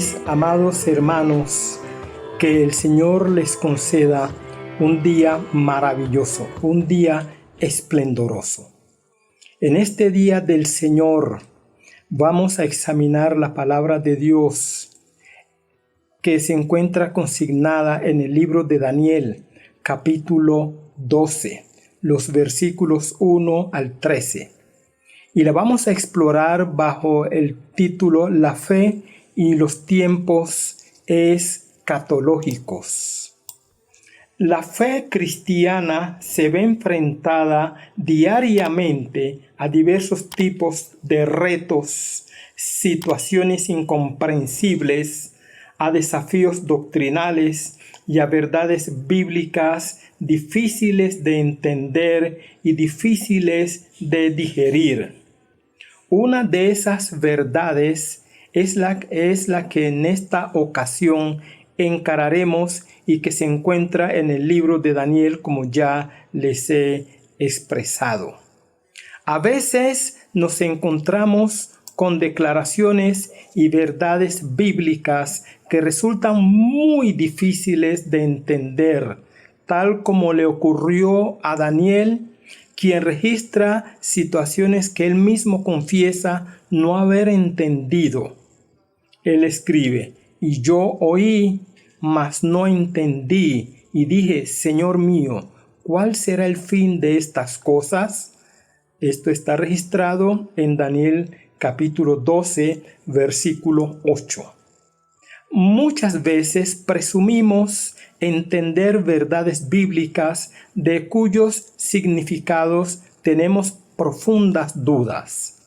Mis amados hermanos, que el Señor les conceda un día maravilloso, un día esplendoroso. En este día del Señor vamos a examinar la palabra de Dios que se encuentra consignada en el libro de Daniel, capítulo 12, los versículos 1 al 13. Y la vamos a explorar bajo el título La fe y los tiempos escatológicos. La fe cristiana se ve enfrentada diariamente a diversos tipos de retos, situaciones incomprensibles, a desafíos doctrinales y a verdades bíblicas difíciles de entender y difíciles de digerir. Una de esas verdades es la que en esta ocasión encararemos y que se encuentra en el libro de Daniel, como ya les he expresado. A veces nos encontramos con declaraciones y verdades bíblicas que resultan muy difíciles de entender, tal como le ocurrió a Daniel, quien registra situaciones que él mismo confiesa no haber entendido. Él escribe: y yo oí, mas no entendí, y dije: Señor mío, ¿cuál será el fin de estas cosas? Esto está registrado en Daniel capítulo 12, versículo 8. Muchas veces presumimos entender verdades bíblicas de cuyos significados tenemos profundas dudas.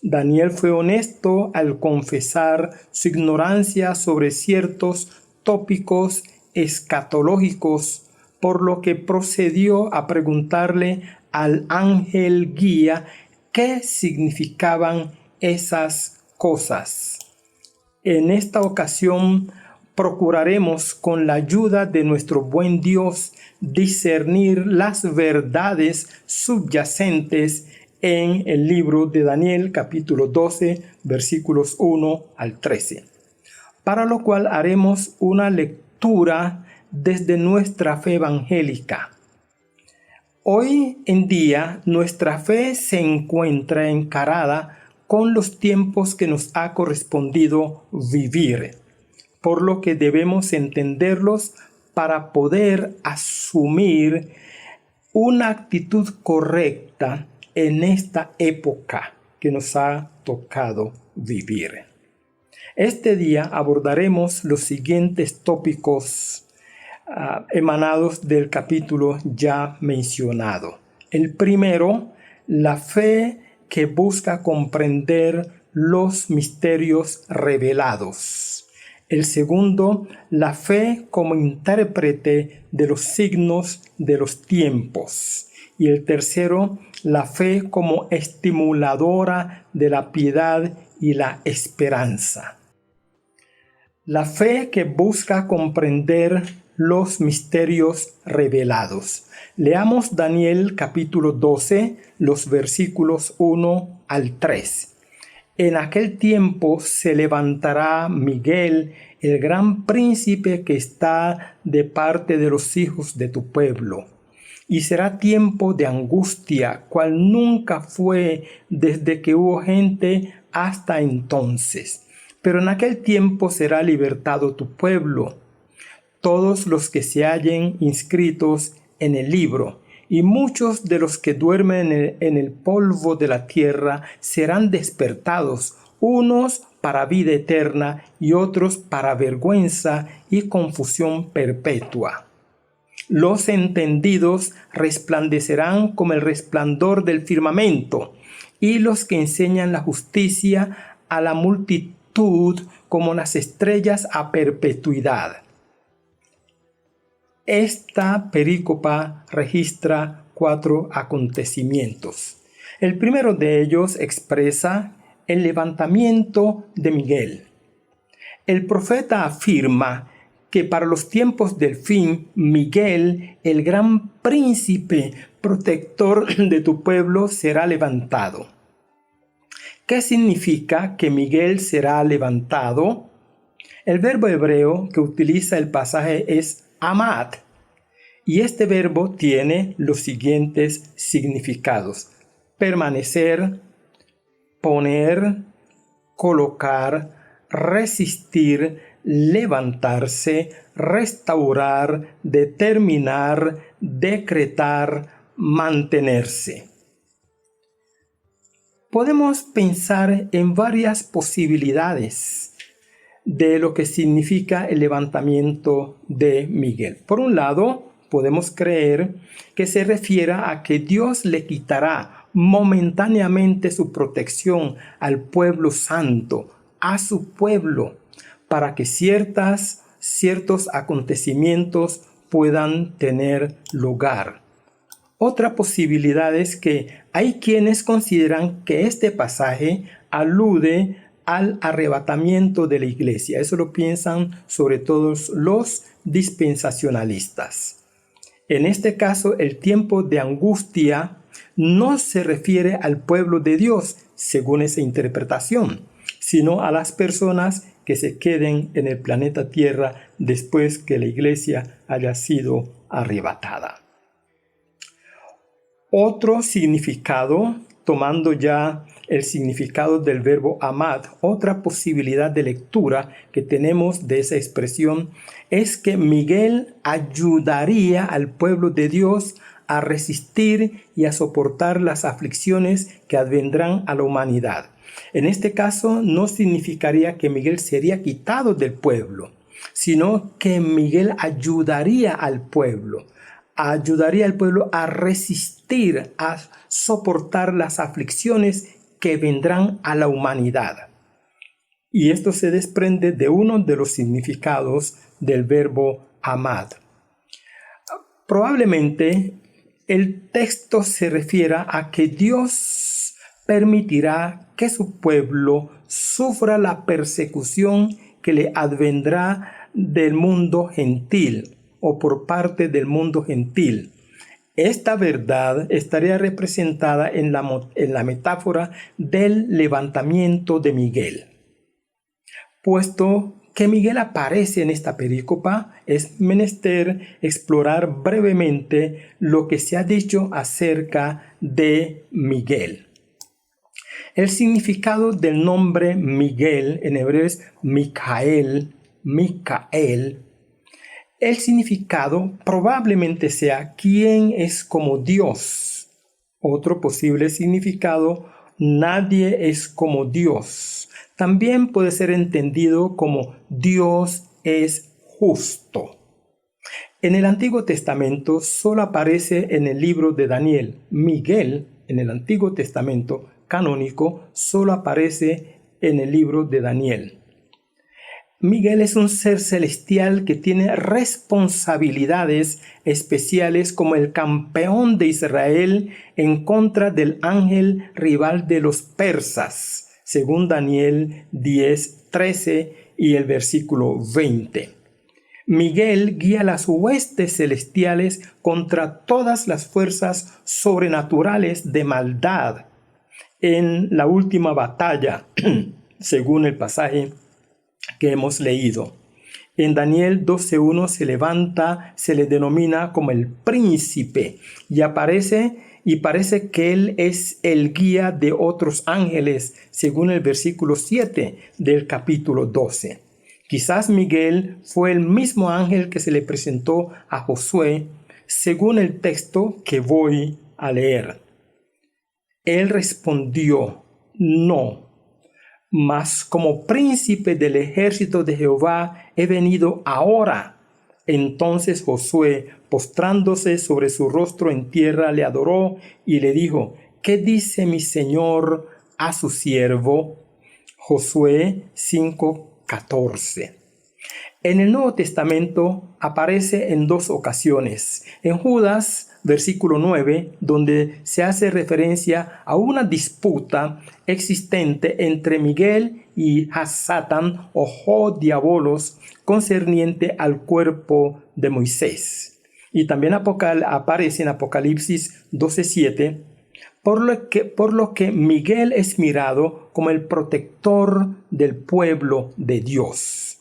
Daniel fue honesto al confesar su ignorancia sobre ciertos tópicos escatológicos, por lo que procedió a preguntarle al ángel guía qué significaban esas cosas. En esta ocasión procuraremos, con la ayuda de nuestro buen Dios, discernir las verdades subyacentes en el libro de Daniel, capítulo 12, versículos 1 al 13. Para lo cual haremos una lectura desde nuestra fe evangélica. Hoy en día nuestra fe se encuentra encarada con los tiempos que nos ha correspondido vivir, por lo que debemos entenderlos para poder asumir una actitud correcta en esta época que nos ha tocado vivir. Este día abordaremos los siguientes tópicos emanados del capítulo ya mencionado. El primero, la fe que busca comprender los misterios revelados. El segundo, la fe como intérprete de los signos de los tiempos. Y el tercero, la fe como estimuladora de la piedad y la esperanza. La fe que busca comprender los misterios revelados. Leamos Daniel capítulo 12, los versículos 1 al 3. En aquel tiempo se levantará Miguel, el gran príncipe que está de parte de los hijos de tu pueblo. Y será tiempo de angustia, cual nunca fue desde que hubo gente hasta entonces. Pero en aquel tiempo será libertado tu pueblo, todos los que se hallen inscritos en el libro, y muchos de los que duermen en el polvo de la tierra serán despertados, unos para vida eterna y otros para vergüenza y confusión perpetua. Los entendidos resplandecerán como el resplandor del firmamento, y los que enseñan la justicia a la multitud como las estrellas a perpetuidad. Esta perícopa registra 4 acontecimientos. El primero de ellos expresa el levantamiento de Miguel. El profeta afirma que para los tiempos del fin, Miguel, el gran príncipe protector de tu pueblo, será levantado. ¿Qué significa que Miguel será levantado? El verbo hebreo que utiliza el pasaje es amad, y este verbo tiene los siguientes significados: permanecer, poner, colocar, resistir, levantarse, restaurar, determinar, decretar, mantenerse. Podemos pensar en varias posibilidades de lo que significa el levantamiento de Miguel. Por un lado, podemos creer que se refiere a que Dios le quitará momentáneamente su protección al pueblo santo, a su pueblo, para que ciertos acontecimientos puedan tener lugar. Otra posibilidad es que hay quienes consideran que este pasaje alude al arrebatamiento de la iglesia. Eso lo piensan sobre todo los dispensacionalistas. En este caso, el tiempo de angustia no se refiere al pueblo de Dios, según esa interpretación, sino a las personas que se queden en el planeta Tierra después que la iglesia haya sido arrebatada. Otro significado, tomando ya el significado del verbo amad, otra posibilidad de lectura que tenemos de esa expresión es que Miguel ayudaría al pueblo de Dios a resistir y a soportar las aflicciones que advendrán a la humanidad. En este caso no significaría que Miguel sería quitado del pueblo, sino que Miguel ayudaría al pueblo a resistir, a soportar las aflicciones que vendrán a la humanidad. Y esto se desprende de uno de los significados del verbo amad. Probablemente el texto se refiera a que Dios permitirá que su pueblo sufra la persecución que le advendrá del mundo gentil o por parte del mundo gentil. Esta verdad estaría representada en la metáfora del levantamiento de Miguel. Puesto que Miguel aparece en esta perícopa, es menester explorar brevemente lo que se ha dicho acerca de Miguel. El significado del nombre Miguel en hebreo es Micael. El significado probablemente sea ¿quién es como Dios? Otro posible significado, nadie es como Dios. También puede ser entendido como Dios es justo. En el Antiguo Testamento solo aparece en el libro de Daniel. Miguel, en el Antiguo Testamento canónico, solo aparece en el libro de Daniel. Miguel es un ser celestial que tiene responsabilidades especiales como el campeón de Israel en contra del ángel rival de los persas, según Daniel 10:13 y el versículo 20. Miguel guía las huestes celestiales contra todas las fuerzas sobrenaturales de maldad en la última batalla, según el pasaje que hemos leído. En Daniel 12:1 se le denomina como el príncipe y parece que él es el guía de otros ángeles, según el versículo 7 del capítulo 12. Quizás Miguel fue el mismo ángel que se le presentó a Josué, según el texto que voy a leer. Él respondió: no. Mas como príncipe del ejército de Jehová he venido ahora. Entonces Josué, postrándose sobre su rostro en tierra, le adoró y le dijo: ¿qué dice mi señor a su siervo? Josué 5:14. En el Nuevo Testamento aparece en dos ocasiones. En Judas, versículo 9, donde se hace referencia a una disputa existente entre Miguel y Hasatán o Jodiabolos concerniente al cuerpo de Moisés. Y también aparece en Apocalipsis 12:7, por lo que Miguel es mirado como el protector del pueblo de Dios.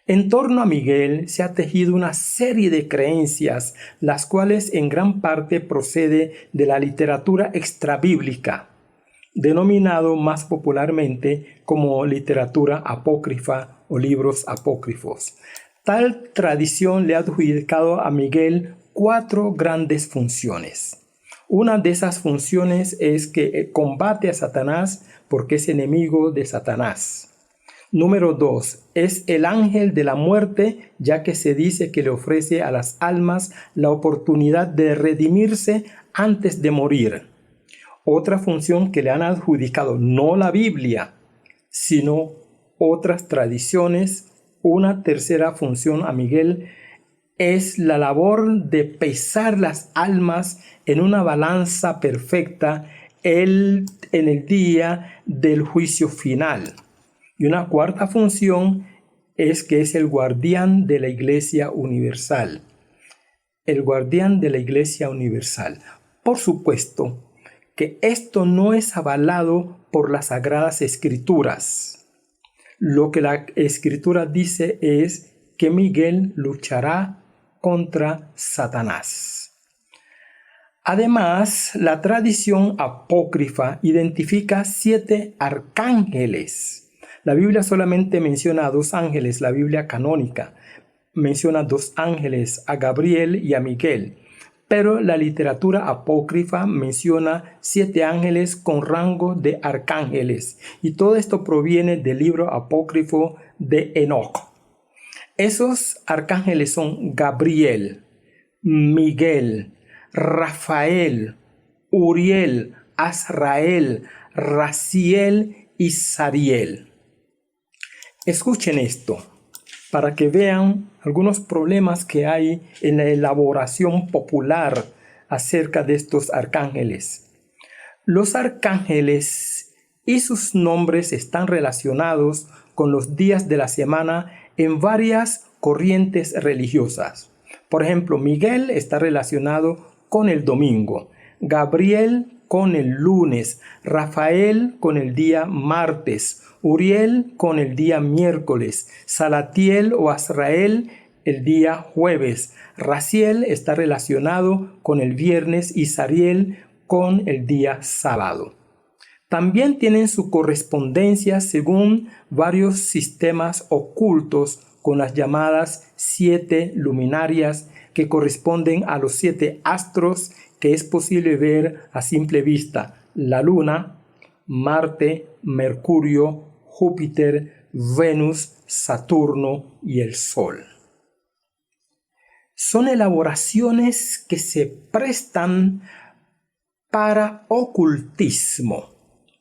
En torno a Miguel se ha tejido una serie de creencias, las cuales en gran parte procede de la literatura extrabíblica, denominado más popularmente como literatura apócrifa o libros apócrifos. Tal tradición le ha adjudicado a Miguel 4 grandes funciones. Una de esas funciones es que combate a Satanás porque es enemigo de Satanás. Número 2. Es el ángel de la muerte, ya que se dice que le ofrece a las almas la oportunidad de redimirse antes de morir. Otra función que le han adjudicado, no la Biblia, sino otras tradiciones. Una tercera función a Miguel es la labor de pesar las almas en una balanza perfecta en el día del juicio final. Y una cuarta función es que es el guardián de la Iglesia Universal. El guardián de la Iglesia Universal. Por supuesto que esto no es avalado por las Sagradas Escrituras. Lo que la Escritura dice es que Miguel luchará contra Satanás. Además, la tradición apócrifa identifica 7 arcángeles. La Biblia solamente menciona a 2 ángeles, la Biblia canónica menciona 2 ángeles, a Gabriel y a Miguel, pero la literatura apócrifa menciona 7 ángeles con rango de arcángeles, y todo esto proviene del libro apócrifo de Enoc. Esos arcángeles son Gabriel, Miguel, Rafael, Uriel, Azrael, Raziel y Sariel. Escuchen esto para que vean algunos problemas que hay en la elaboración popular acerca de estos arcángeles. Los arcángeles y sus nombres están relacionados con los días de la semana en varias corrientes religiosas. Por ejemplo, Miguel está relacionado con el domingo, Gabriel con el lunes, Rafael con el día martes, Uriel con el día miércoles, Salatiel o Azrael el día jueves, Raziel está relacionado con el viernes y Sariel con el día sábado. También tienen su correspondencia según varios sistemas ocultos con las llamadas 7 luminarias que corresponden a los 7 astros que es posible ver a simple vista: la Luna, Marte, Mercurio, Júpiter, Venus, Saturno y el Sol. Son elaboraciones que se prestan para ocultismo,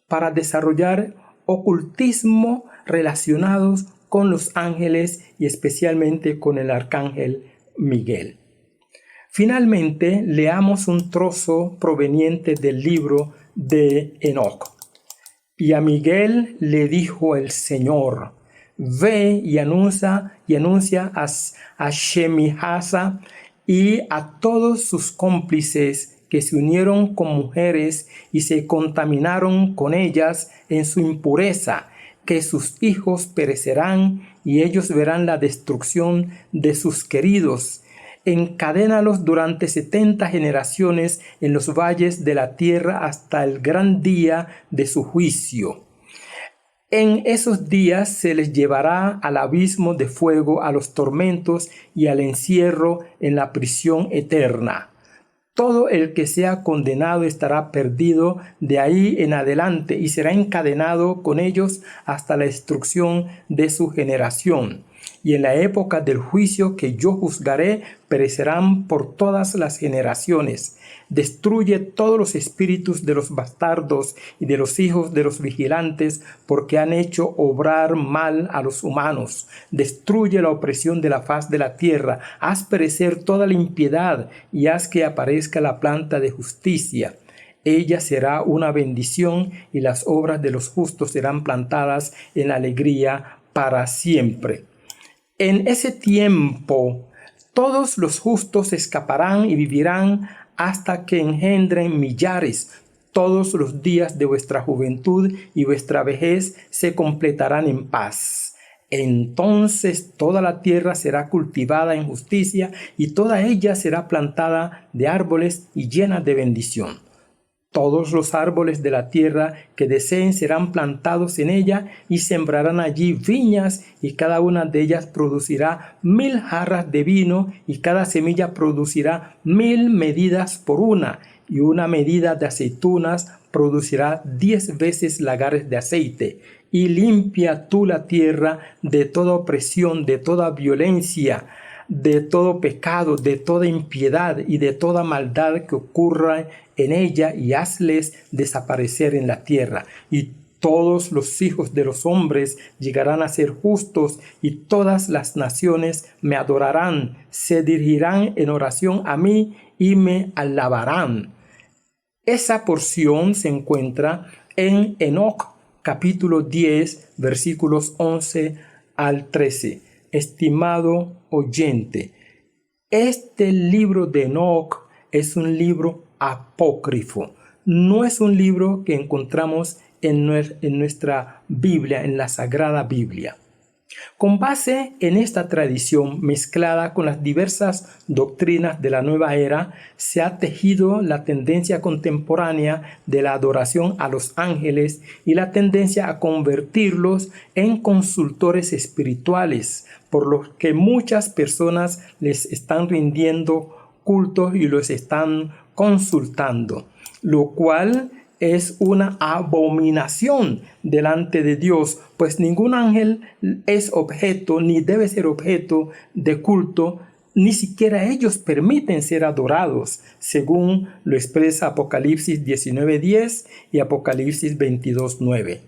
para desarrollar ocultismo relacionados con los ángeles y especialmente con el arcángel Miguel. Finalmente, leamos un trozo proveniente del libro de Enoc. Y a Miguel le dijo el Señor: ve y anuncia a Shemihasa y a todos sus cómplices que se unieron con mujeres y se contaminaron con ellas en su impureza, que sus hijos perecerán y ellos verán la destrucción de sus queridos. Encadénalos durante 70 generaciones en los valles de la tierra hasta el gran día de su juicio. En esos días se les llevará al abismo de fuego, a los tormentos y al encierro en la prisión eterna. Todo el que sea condenado estará perdido de ahí en adelante y será encadenado con ellos hasta la destrucción de su generación. Y en la época del juicio que yo juzgaré, perecerán por todas las generaciones. Destruye todos los espíritus de los bastardos y de los hijos de los vigilantes, porque han hecho obrar mal a los humanos. Destruye la opresión de la faz de la tierra. Haz perecer toda la impiedad y haz que aparezca la planta de justicia. Ella será una bendición y las obras de los justos serán plantadas en alegría para siempre. En ese tiempo, todos los justos escaparán y vivirán hasta que engendren millares. Todos los días de vuestra juventud y vuestra vejez se completarán en paz. Entonces toda la tierra será cultivada en justicia y toda ella será plantada de árboles y llena de bendición. Todos los árboles de la tierra que deseen serán plantados en ella y sembrarán allí viñas y cada una de ellas producirá 1000 jarras de vino y cada semilla producirá 1000 medidas por una y una medida de aceitunas producirá 10 veces lagares de aceite. Y limpia tú la tierra de toda opresión, de toda violencia, de todo pecado, de toda impiedad y de toda maldad que ocurra en ella y hazles desaparecer en la tierra. Y todos los hijos de los hombres llegarán a ser justos y todas las naciones me adorarán, se dirigirán en oración a mí y me alabarán. Esa porción se encuentra en Enoc, capítulo 10, versículos 11 al 13. Estimado oyente, este libro de Enoc es un libro apócrifo. No es un libro que encontramos en nuestra Biblia, en la Sagrada Biblia. Con base en esta tradición mezclada con las diversas doctrinas de la nueva era, se ha tejido la tendencia contemporánea de la adoración a los ángeles y la tendencia a convertirlos en consultores espirituales, por lo que muchas personas les están rindiendo cultos y los están consultando, lo cual es una abominación delante de Dios, pues ningún ángel es objeto ni debe ser objeto de culto, ni siquiera ellos permiten ser adorados, según lo expresa Apocalipsis 19:10 y Apocalipsis 22:9.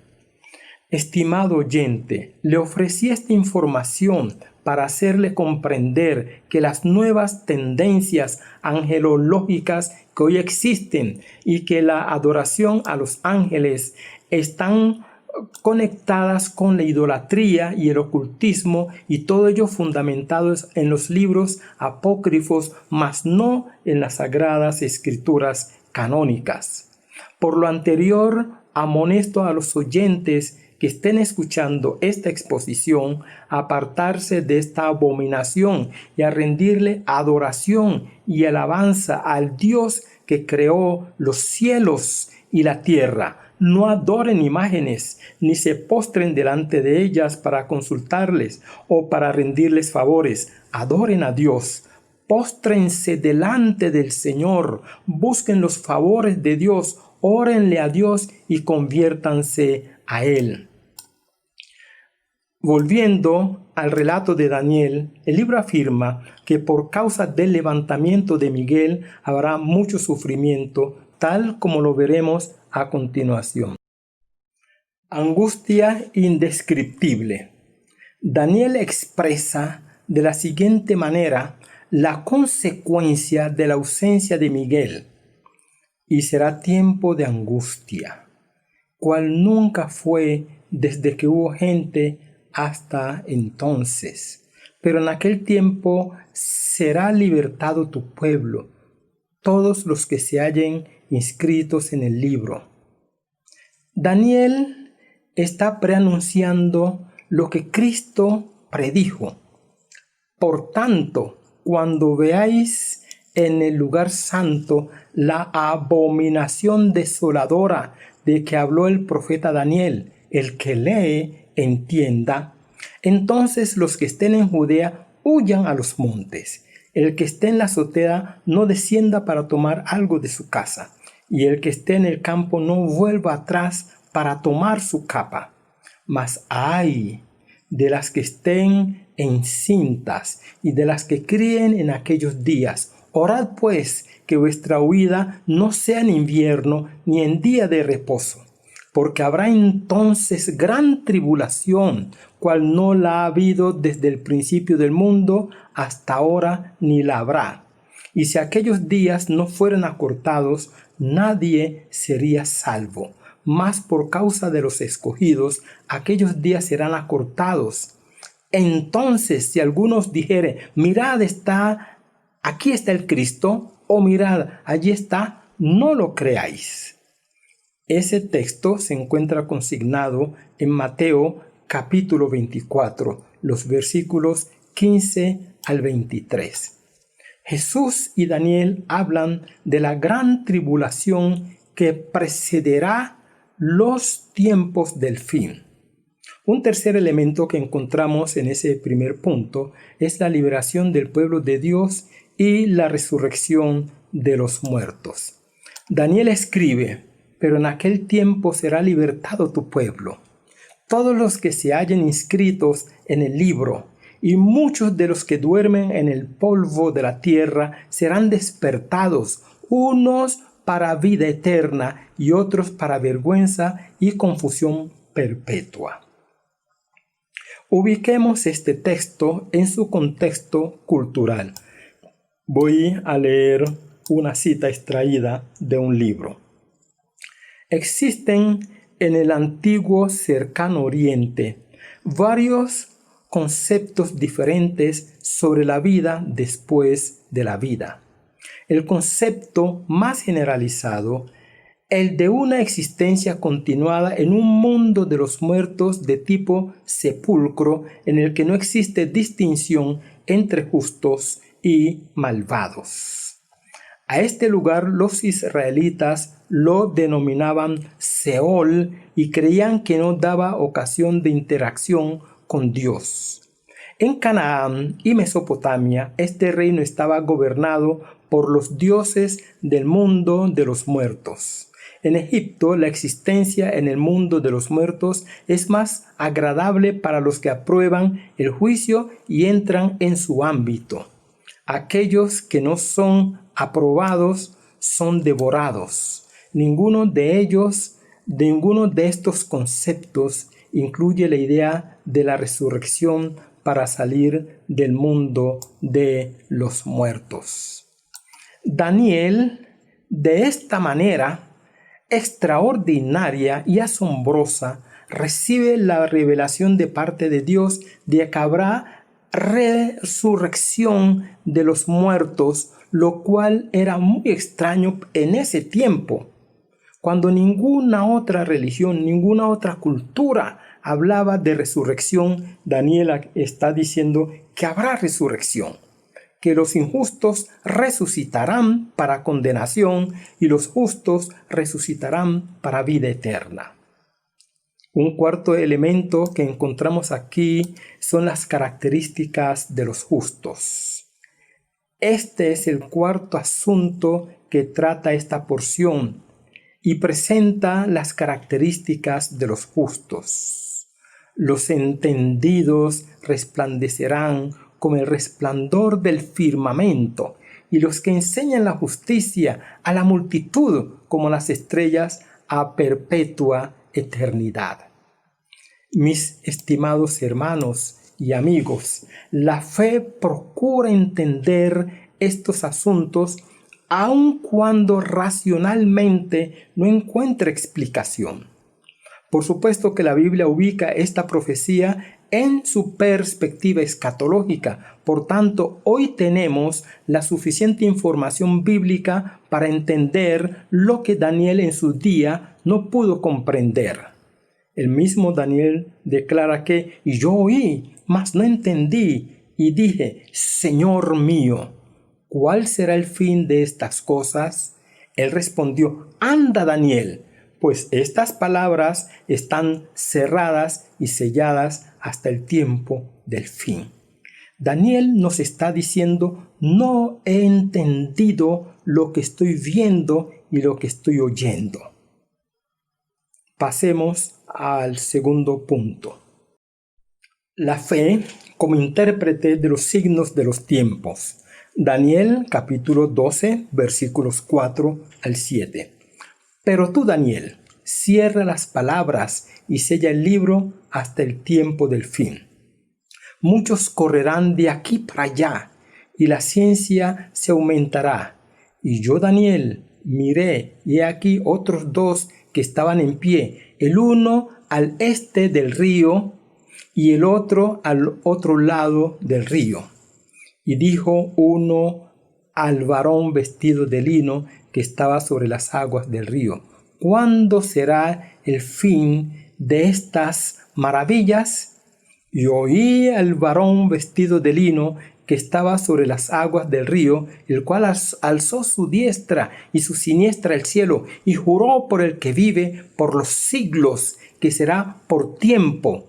Estimado oyente, le ofrecí esta información para hacerle comprender que las nuevas tendencias angelológicas que hoy existen y que la adoración a los ángeles están conectadas con la idolatría y el ocultismo, y todo ello fundamentado en los libros apócrifos, mas no en las sagradas escrituras canónicas. Por lo anterior, amonesto a los oyentes que estén escuchando esta exposición a apartarse de esta abominación y a rendirle adoración y alabanza al Dios que creó los cielos y la tierra. No adoren imágenes, ni se postren delante de ellas para consultarles o para rendirles favores. Adoren a Dios. Póstrense delante del Señor. Busquen los favores de Dios. Órenle a Dios y conviértanse a Él. Volviendo al relato de Daniel, el libro afirma que por causa del levantamiento de Miguel habrá mucho sufrimiento, tal como lo veremos a continuación. Angustia indescriptible. Daniel expresa de la siguiente manera la consecuencia de la ausencia de Miguel: y será tiempo de angustia, cual nunca fue desde que hubo gente hasta entonces. Pero en aquel tiempo será libertado tu pueblo, todos los que se hallen inscritos en el libro. Daniel está preanunciando lo que Cristo predijo. Por tanto, cuando veáis en el lugar santo la abominación desoladora de que habló el profeta Daniel, el que lee entienda, entonces los que estén en Judea huyan a los montes. El que esté en la azotea no descienda para tomar algo de su casa, y el que esté en el campo no vuelva atrás para tomar su capa. Mas ay de las que estén encintas y de las que críen en aquellos días. Orad pues que vuestra huida no sea en invierno ni en día de reposo, porque habrá entonces gran tribulación, cual no la ha habido desde el principio del mundo hasta ahora, ni la habrá. Y si aquellos días no fueran acortados, nadie sería salvo. Mas por causa de los escogidos, aquellos días serán acortados. Entonces, si algunos dijere, mirad, aquí está el Cristo, o mirad, allí está, no lo creáis. Ese texto se encuentra consignado en Mateo capítulo 24, los versículos 15 al 23. Jesús y Daniel hablan de la gran tribulación que precederá los tiempos del fin. Un tercer elemento que encontramos en ese primer punto es la liberación del pueblo de Dios y la resurrección de los muertos. Daniel escribe: pero en aquel tiempo será libertado tu pueblo, todos los que se hallen inscritos en el libro, y muchos de los que duermen en el polvo de la tierra serán despertados, unos para vida eterna y otros para vergüenza y confusión perpetua. Ubiquemos este texto en su contexto cultural. Voy a leer una cita extraída de un libro. Existen en el antiguo cercano oriente varios conceptos diferentes sobre la vida después de la vida. El concepto más generalizado, el de una existencia continuada en un mundo de los muertos de tipo sepulcro, en el que no existe distinción entre justos y malvados. A este lugar los israelitas lo denominaban Seol y creían que no daba ocasión de interacción con Dios. En Canaán y Mesopotamia, este reino estaba gobernado por los dioses del mundo de los muertos. En Egipto, la existencia en el mundo de los muertos es más agradable para los que aprueban el juicio y entran en su ámbito. Aquellos que no son aprobados son devorados. Ninguno de estos conceptos incluye la idea de la resurrección para salir del mundo de los muertos. Daniel, de esta manera extraordinaria y asombrosa, recibe la revelación de parte de Dios de que habrá resurrección de los muertos, lo cual era muy extraño en ese tiempo, cuando ninguna otra religión, ninguna otra cultura hablaba de resurrección. Daniel está diciendo que habrá resurrección, que los injustos resucitarán para condenación y los justos resucitarán para vida eterna. Un cuarto elemento que encontramos aquí son las características de los justos. Este es el cuarto asunto que trata esta porción y presenta las características de los justos. Los entendidos resplandecerán como el resplandor del firmamento, y los que enseñan la justicia a la multitud como las estrellas a perpetua eternidad. Mis estimados hermanos y amigos, la fe procura entender estos asuntos aun cuando racionalmente no encuentre explicación. Por supuesto que la Biblia ubica esta profecía en su perspectiva escatológica. Por tanto, hoy tenemos la suficiente información bíblica para entender lo que Daniel en su día no pudo comprender. El mismo Daniel declara que «Y yo oí, mas no entendí, y dije, Señor mío, ¿cuál será el fin de estas cosas?» Él respondió: «Anda, Daniel, pues estas palabras están cerradas y selladas hasta el tiempo del fin». Daniel nos está diciendo: no he entendido lo que estoy viendo y lo que estoy oyendo. Pasemos al segundo punto. La fe como intérprete de los signos de los tiempos. Daniel capítulo 12 versículos 4 al 7. Pero tú, Daniel, cierra las palabras y sella el libro hasta el tiempo del fin. Muchos correrán de aquí para allá, y la ciencia se aumentará. Y yo, Daniel, miré, y he aquí otros dos que estaban en pie, el uno al este del río, y el otro al otro lado del río. Y dijo uno al varón vestido de lino que estaba sobre las aguas del río: ¿cuándo será el fin de estas maravillas, y oí al varón vestido de lino que estaba sobre las aguas del río, el cual alzó su diestra y su siniestra al cielo, y juró por el que vive por los siglos, que será por tiempos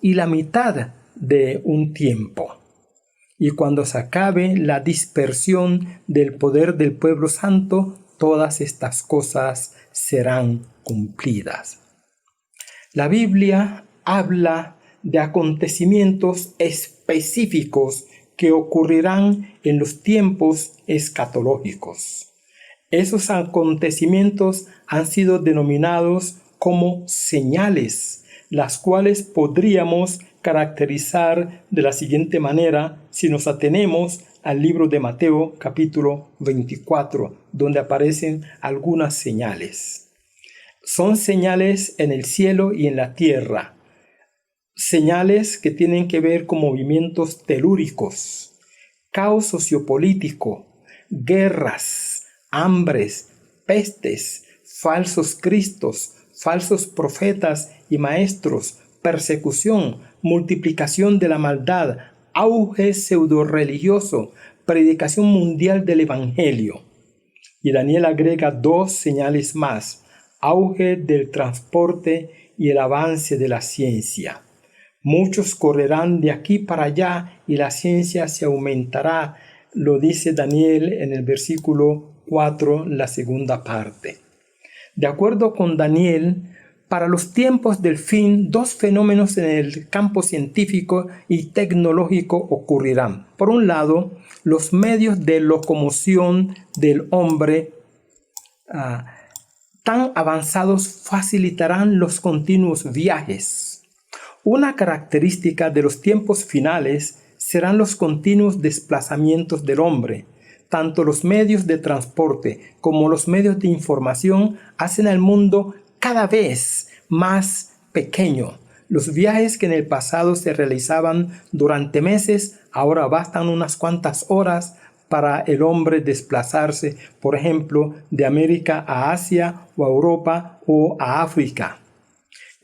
y la mitad de un tiempo. Y cuando se acabe la dispersión del poder del pueblo santo, todas estas cosas serán cumplidas. La Biblia habla de acontecimientos específicos que ocurrirán en los tiempos escatológicos. Esos acontecimientos han sido denominados como señales, las cuales podríamos caracterizar de la siguiente manera si nos atenemos al libro de Mateo capítulo 24, donde aparecen algunas señales. Son señales en el cielo y en la tierra, señales que tienen que ver con movimientos telúricos, caos sociopolítico, guerras, hambres, pestes, falsos cristos, falsos profetas y maestros, persecución, multiplicación de la maldad, auge pseudo-religioso, predicación mundial del evangelio. Y Daniel agrega 2 señales más: auge del transporte y el avance de la ciencia. Muchos correrán de aquí para allá y la ciencia se aumentará, lo dice Daniel en el versículo 4, la segunda parte. De acuerdo con Daniel, para los tiempos del fin, 2 fenómenos en el campo científico y tecnológico ocurrirán. Por un lado, los medios de locomoción del hombre tan avanzados facilitarán los continuos viajes. Una característica de los tiempos finales serán los continuos desplazamientos del hombre. Tanto los medios de transporte como los medios de información hacen al mundo cada vez más pequeño. Los viajes que en el pasado se realizaban durante meses, ahora bastan unas cuantas horas para el hombre desplazarse, por ejemplo, de América a Asia o a Europa o a África.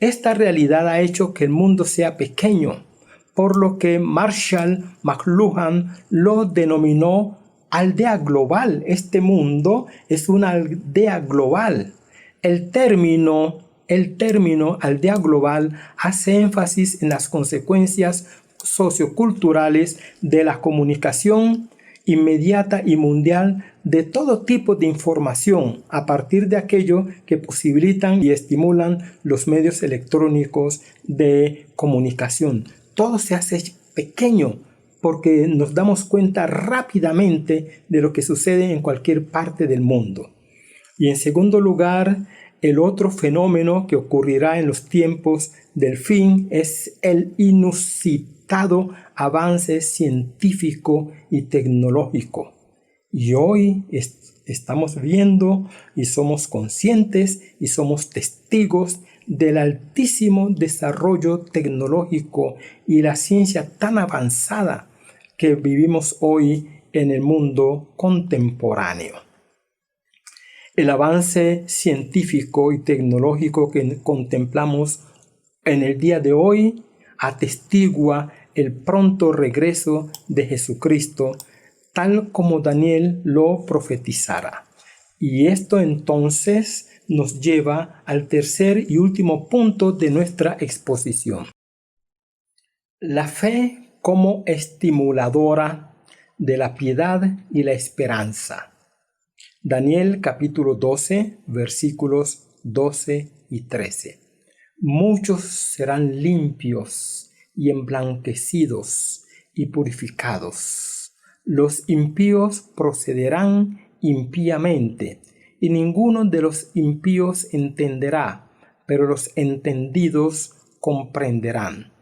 Esta realidad ha hecho que el mundo sea pequeño, por lo que Marshall McLuhan lo denominó aldea global. Este mundo es una aldea global. El término aldea global hace énfasis en las consecuencias socioculturales de la comunicación inmediata y mundial de todo tipo de información a partir de aquello que posibilitan y estimulan los medios electrónicos de comunicación. Todo se hace pequeño porque nos damos cuenta rápidamente de lo que sucede en cualquier parte del mundo. Y en segundo lugar, el otro fenómeno que ocurrirá en los tiempos del fin es el inusitado avance científico y tecnológico. Y hoy estamos viendo y somos conscientes y somos testigos del altísimo desarrollo tecnológico y la ciencia tan avanzada que vivimos hoy en el mundo contemporáneo. El avance científico y tecnológico que contemplamos en el día de hoy atestigua el pronto regreso de Jesucristo, tal como Daniel lo profetizara. Y esto entonces nos lleva al tercer y último punto de nuestra exposición. La fe como estimuladora de la piedad y la esperanza. Daniel capítulo 12, versículos 12 y 13. Muchos serán limpios y emblanquecidos y purificados. Los impíos procederán impíamente, y ninguno de los impíos entenderá, pero los entendidos comprenderán.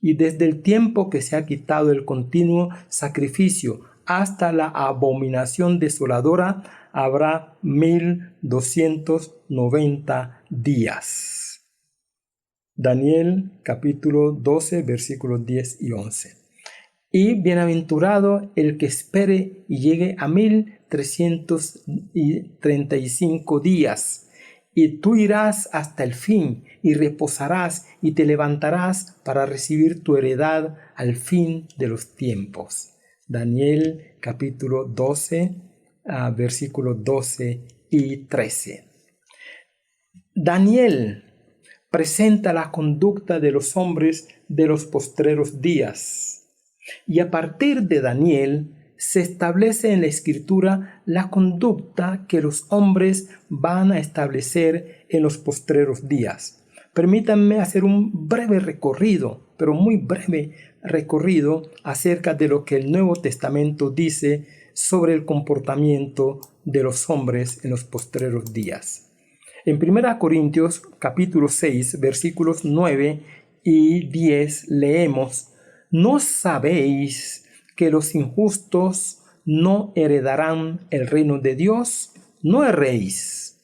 Y desde el tiempo que se ha quitado el continuo sacrificio hasta la abominación desoladora, habrá 1290 días. Daniel capítulo 12 versículos 10 y 11. Y bienaventurado el que espere y llegue a 1335 días, y tú irás hasta el fin y reposarás y te levantarás para recibir tu heredad al fin de los tiempos. Daniel capítulo 12, versículos 12 y 13. Daniel presenta la conducta de los hombres de los postreros días. Y a partir de Daniel se establece en la Escritura la conducta que los hombres van a establecer en los postreros días. Permítanme hacer un breve recorrido, pero muy breve recorrido acerca de lo que el Nuevo Testamento dice sobre el comportamiento de los hombres en los postreros días. En 1 Corintios capítulo 6, versículos 9 y 10 leemos: ¿No sabéis que los injustos no heredarán el reino de Dios? No erréis,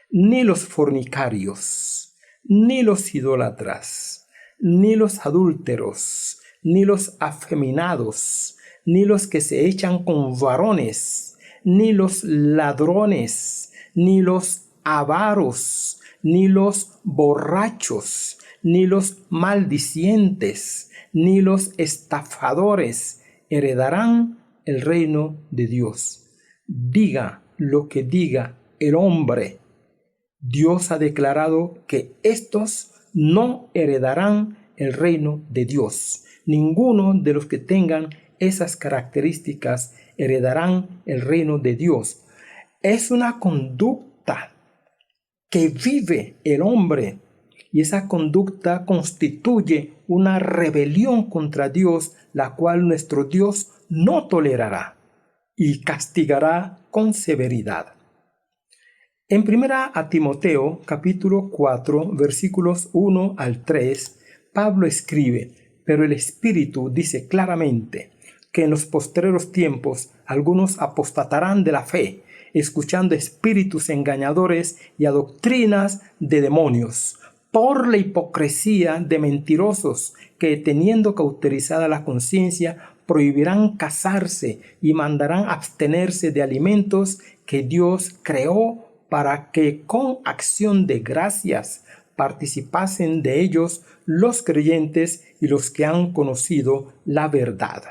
ni los fornicarios, ni los idólatras, ni los adúlteros, ni los afeminados, ni los que se echan con varones, ni los ladrones, ni los avaros, ni los borrachos, ni los maldicientes, ni los estafadores heredarán el reino de Dios. Diga lo que diga el hombre, Dios ha declarado que estos no heredarán el reino de Dios. Ninguno de los que tengan esas características heredarán el reino de Dios. Es una conducta que vive el hombre, y esa conducta constituye una rebelión contra Dios, la cual nuestro Dios no tolerará y castigará con severidad. En 1 Timoteo capítulo 4 versículos 1 al 3, Pablo escribe: pero el Espíritu dice claramente que en los postreros tiempos algunos apostatarán de la fe, escuchando espíritus engañadores y a doctrinas de demonios, por la hipocresía de mentirosos que, teniendo cauterizada la conciencia, prohibirán casarse y mandarán abstenerse de alimentos que Dios creó para que con acción de gracias participasen de ellos los creyentes y los que han conocido la verdad.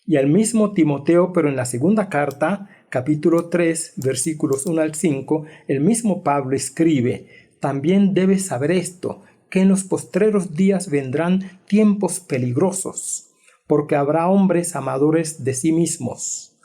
Y al mismo Timoteo, pero en la segunda carta, capítulo 3, versículos 1 al 5, el mismo Pablo escribe: también debes saber esto, que en los postreros días vendrán tiempos peligrosos, porque habrá hombres amadores de sí mismos,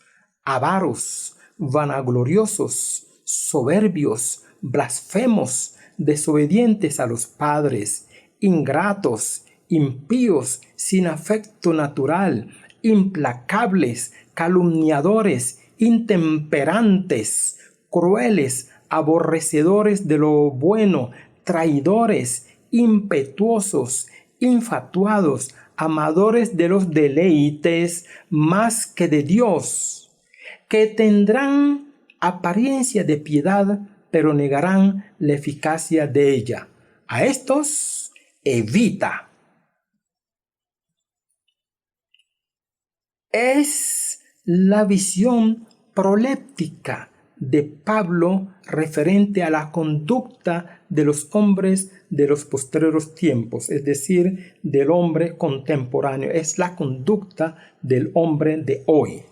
avaros, vanagloriosos, soberbios, blasfemos, desobedientes a los padres, ingratos, impíos, sin afecto natural, implacables, calumniadores, intemperantes, crueles, aborrecedores de lo bueno, traidores, impetuosos, infatuados, amadores de los deleites más que de Dios, que tendrán apariencia de piedad, pero negarán la eficacia de ella. A estos evita. Es la visión proléptica de Pablo referente a la conducta de los hombres de los postreros tiempos, es decir, del hombre contemporáneo. Es la conducta del hombre de hoy.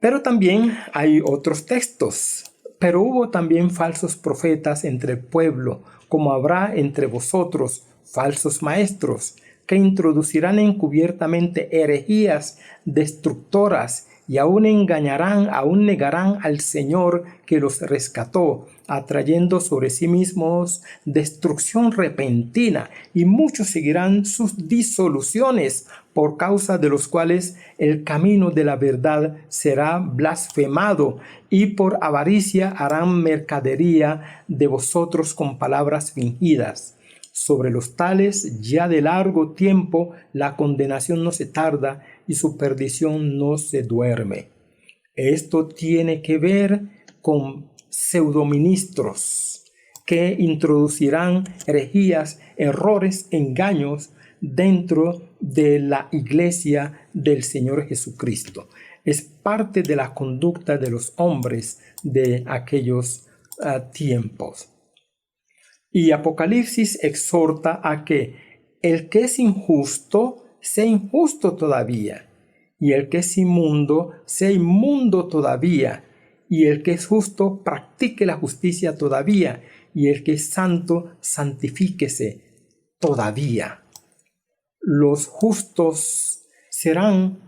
Pero también hay otros textos. Pero hubo también falsos profetas entre el pueblo, como habrá entre vosotros falsos maestros, que introducirán encubiertamente herejías destructoras y aún engañarán, aún negarán al Señor que los rescató, atrayendo sobre sí mismos destrucción repentina, y muchos seguirán sus disoluciones, por causa de los cuales el camino de la verdad será blasfemado, y por avaricia harán mercadería de vosotros con palabras fingidas. Sobre los tales ya de largo tiempo la condenación no se tarda y su perdición no se duerme. Esto tiene que ver con pseudoministros que introducirán herejías, errores, engaños dentro de la iglesia del Señor Jesucristo. Es parte de la conducta de los hombres de aquellos tiempos. Y Apocalipsis exhorta a que el que es injusto sea injusto todavía, y el que es inmundo sea inmundo todavía, y el que es justo practique la justicia todavía, y el que es santo santifíquese todavía. Los justos serán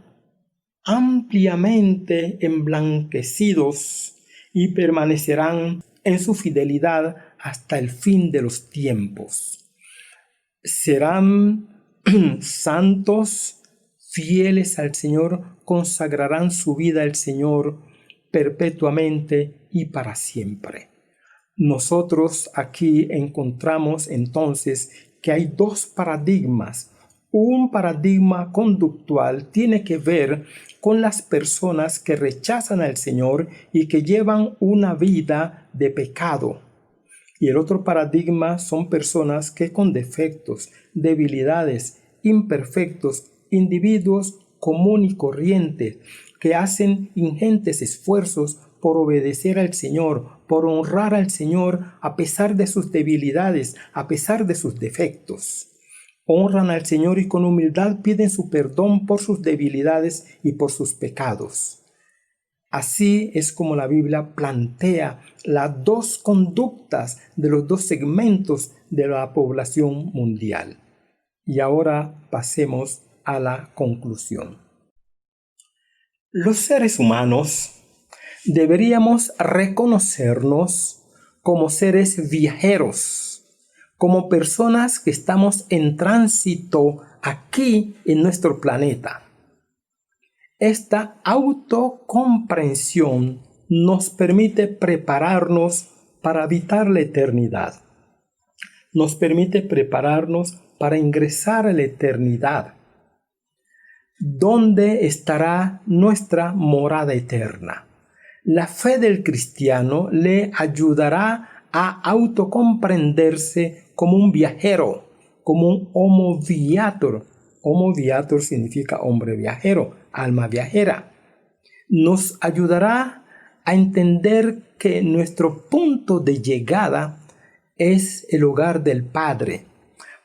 ampliamente emblanquecidos y permanecerán en su fidelidad hasta el fin de los tiempos. Serán santos, fieles al Señor, consagrarán su vida al Señor perpetuamente y para siempre. Nosotros aquí encontramos entonces que hay dos paradigmas. Un paradigma conductual tiene que ver con las personas que rechazan al Señor y que llevan una vida de pecado. Y el otro paradigma son personas que con defectos, debilidades, imperfectos, individuos común y corriente, que hacen ingentes esfuerzos por obedecer al Señor, por honrar al Señor a pesar de sus debilidades, a pesar de sus defectos. Honran al Señor y con humildad piden su perdón por sus debilidades y por sus pecados. Así es como la Biblia plantea las dos conductas de los dos segmentos de la población mundial. Y ahora pasemos a la conclusión. Los seres humanos deberíamos reconocernos como seres viajeros, como personas que estamos en tránsito aquí en nuestro planeta. Esta autocomprensión nos permite prepararnos para habitar la eternidad. Nos permite prepararnos para ingresar a la eternidad, donde estará nuestra morada eterna. La fe del cristiano le ayudará a autocomprenderse como un viajero, como un homo viator. Homo viator significa hombre viajero, alma viajera. Nos ayudará a entender que nuestro punto de llegada es el hogar del Padre,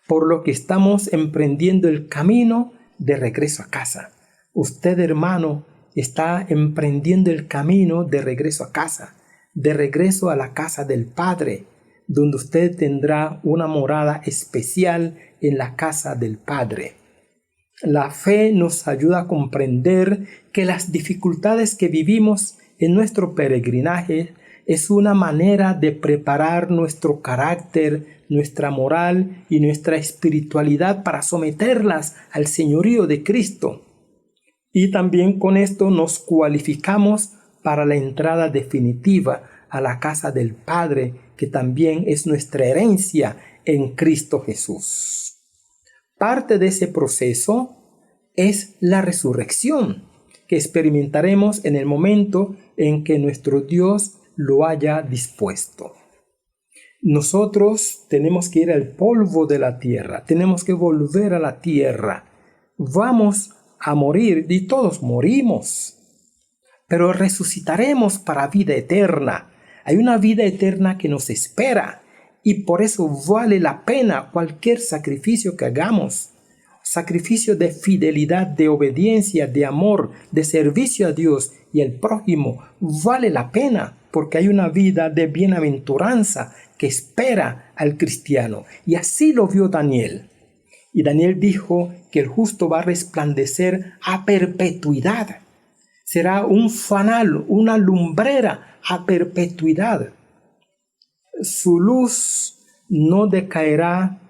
por lo que estamos emprendiendo el camino de regreso a casa. Usted, hermano, está emprendiendo el camino de regreso a casa, de regreso a la casa del Padre, donde usted tendrá una morada especial en la casa del Padre. La fe nos ayuda a comprender que las dificultades que vivimos en nuestro peregrinaje es una manera de preparar nuestro carácter, nuestra moral y nuestra espiritualidad para someterlas al señorío de Cristo. Y también con esto nos cualificamos para la entrada definitiva a la casa del Padre, que también es nuestra herencia en Cristo Jesús. Parte de ese proceso es la resurrección, que experimentaremos en el momento en que nuestro Dios lo haya dispuesto. Nosotros tenemos que ir al polvo de la tierra, tenemos que volver a la tierra. Vamos a morir y todos morimos, pero resucitaremos para vida eterna. Hay una vida eterna que nos espera y por eso vale la pena cualquier sacrificio que hagamos. Sacrificio de fidelidad, de obediencia, de amor, de servicio a Dios y al prójimo. Vale la pena porque hay una vida de bienaventuranza que espera al cristiano. Y así lo vio Daniel. Y Daniel dijo que el justo va a resplandecer a perpetuidad. Será un fanal, una lumbrera a perpetuidad. Su luz no decaerá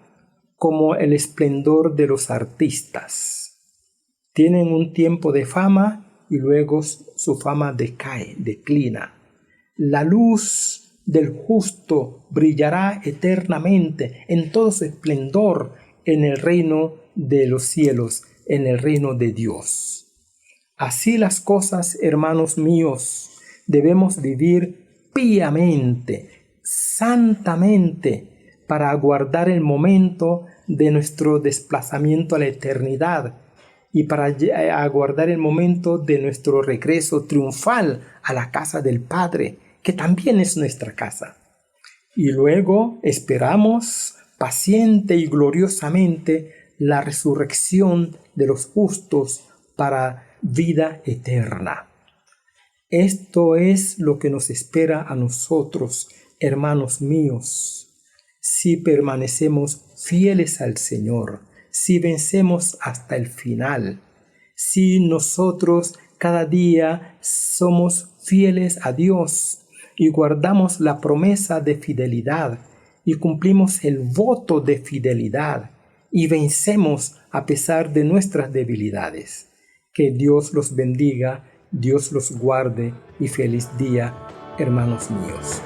como el esplendor de los artistas. Tienen un tiempo de fama y luego su fama decae, declina. La luz del justo brillará eternamente en todo su esplendor en el reino de los cielos, en el reino de Dios. Así las cosas, hermanos míos, debemos vivir piamente, santamente, para aguardar el momento de nuestro desplazamiento a la eternidad y para aguardar el momento de nuestro regreso triunfal a la casa del Padre, que también es nuestra casa. y luego esperamos paciente y gloriosamente la resurrección de los justos para vida eterna. Esto es lo que nos espera a nosotros, hermanos míos, si permanecemos fieles al Señor, si vencemos hasta el final, si nosotros cada día somos fieles a Dios y guardamos la promesa de fidelidad y cumplimos el voto de fidelidad y vencemos a pesar de nuestras debilidades. Que Dios los bendiga, Dios los guarde y feliz día, hermanos míos.